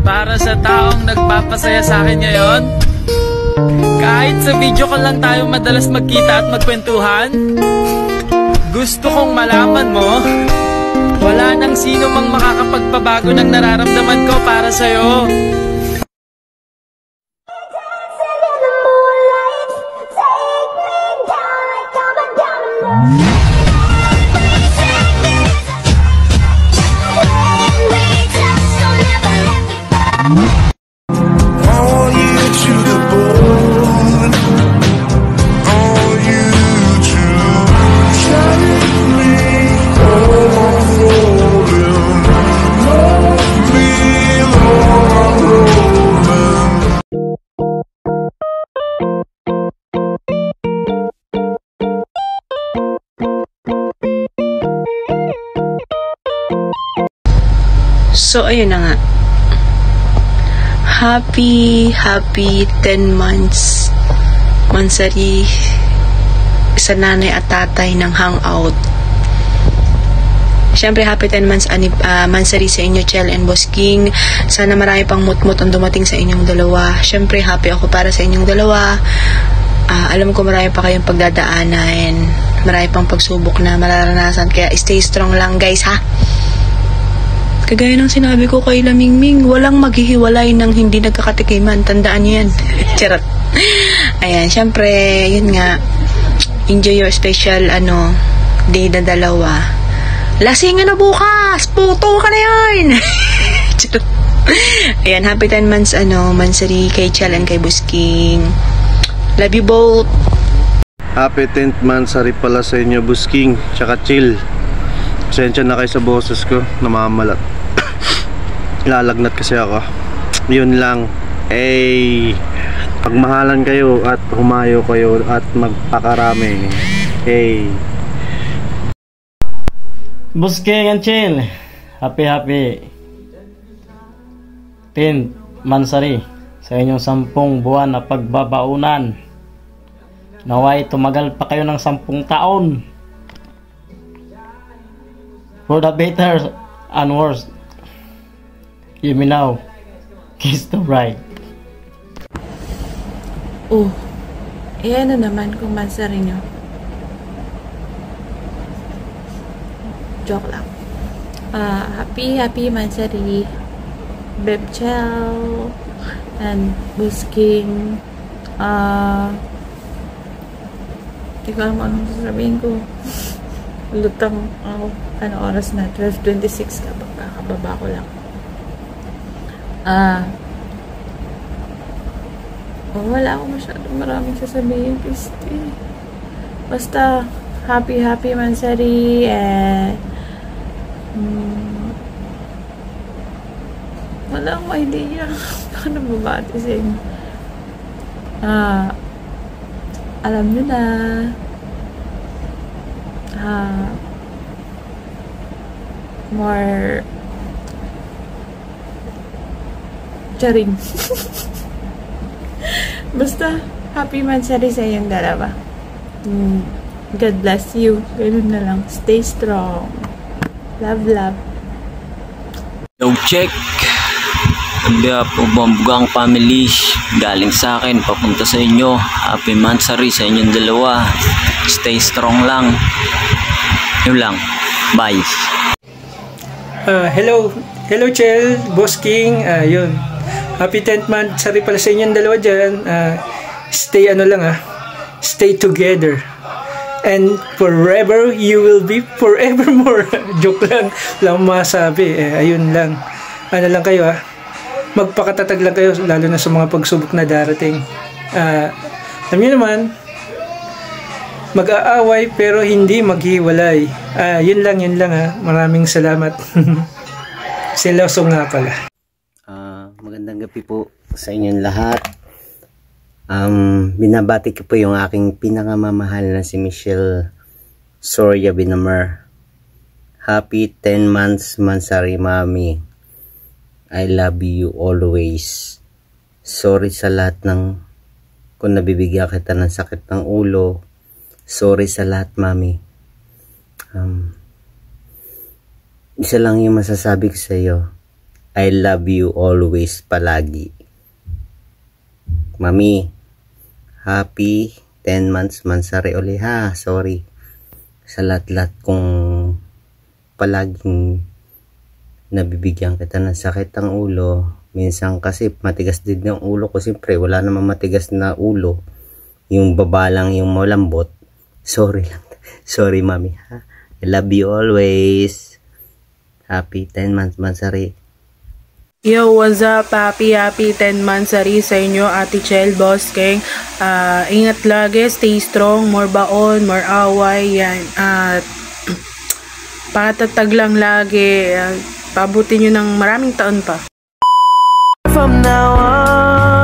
para sa taong nagpapasaya sa akin ngayon. Kahit sa video ko lang tayo madalas magkita at magkwentuhan, gusto kong malaman mo, wala nang sino mang makakapagpabago ng nararamdaman ko para sa'yo. So, ayun na nga. Happy 10 months Mansari sa nanay at tatay ng hangout. Siyempre, happy 10 months Mansari sa inyo, Chel and Boss King. Sana marami pang mutmut ang dumating sa inyong dalawa. Siyempre, happy ako para sa inyong dalawa. Alam ko marami pa kayong pagdadaanan. Marami pang pagsubok na mararanasan. Kaya stay strong lang, guys, ha? Kagaya ng sinabi ko kay Lamingming, walang maghihiwalay ng hindi nagkakatikiman. Tandaan niyo yan. Charot. Ayan, syempre, yun nga. Enjoy your special, day na dalawa. Lasingan na bukas! Puto ka na yan! Charot. Ayan, happy 10 months, Mansari, kay Chal and kay Busking. Love you both. Happy 10th Mansari pala sa inyo, Busking, tsaka Chill. Pasensya na kayo sa boses ko, namamalat. Lalagnat kasi ako. Yun lang. Pagmahalan kayo at humayo kayo at magpakarami. Busking and Chill, happy 10th Mansari sa inyong 10 buwan na pagbabaunan. Naway tumagal pa kayo ng 10 taon. For the better and worse, you may now kiss the bride. Ano naman kung Mansari nyo? Joke lang. Happy Mansari, Beb Chel and Busking. Hindi ko alam anong sasabihin ko. Lutang ako. Ano oras na? 12:26 kakababa ko lang. Wala ako masyadong maraming sasabihin, Christy. Basta happy Mansari, wala akong idea paano babati sa inyo. Alam nyo na, more charing. Basta happy Mansari sa inyong dalawa. God bless you. Ganun na lang. Stay strong. Love. No check. On behalf of Bambugang family, galing sa akin papunta sa inyo. Happy Mansari sa inyong dalawa. Stay strong lang. Yun lang. Bye. Hello Chel, Boss King. Yun. Happy 10th Mansari pala sa inyong dalawa dyan. Stay stay together. And forever you will be forevermore. Joke lang masabi. Ayun lang. Ano lang kayo magpakatatag lang kayo, lalo na sa mga pagsubok na darating. Alam niyo naman, mag-aaway pero hindi maghiwalay. Yun lang Maraming salamat. Siloso nga pala. Magandang gabi po sa inyong lahat. Binabati ko po yung aking pinakamamahal na si Michelle Soria Binamar. Happy 10 months Mansari Mami. I love you always. Sorry sa lahat kung nabibigyan kita ng sakit ng ulo. Sorry sa lahat, Mami. Isa lang yung masasabi ko sa iyo. I love you always palagi. Mami, happy 10 months mansari uli ha. Sorry sa lahat-lahat kung palaging nabibigyan kita ng sakit ang ulo. Minsan kasi matigas din yung ulo ko. Siyempre wala namang matigas na ulo. Yung baba lang yung malambot. Sorry lang. Sorry mami ha. I love you always. Happy 10 months mansari. Yo, what's up? Happy 10 months sa inyo, Ate Chel, Boss King. Ingat lagi, stay strong, more baon, more away, yan. At patatag lang lagi, pabuti nyo ng maraming taon pa. From now on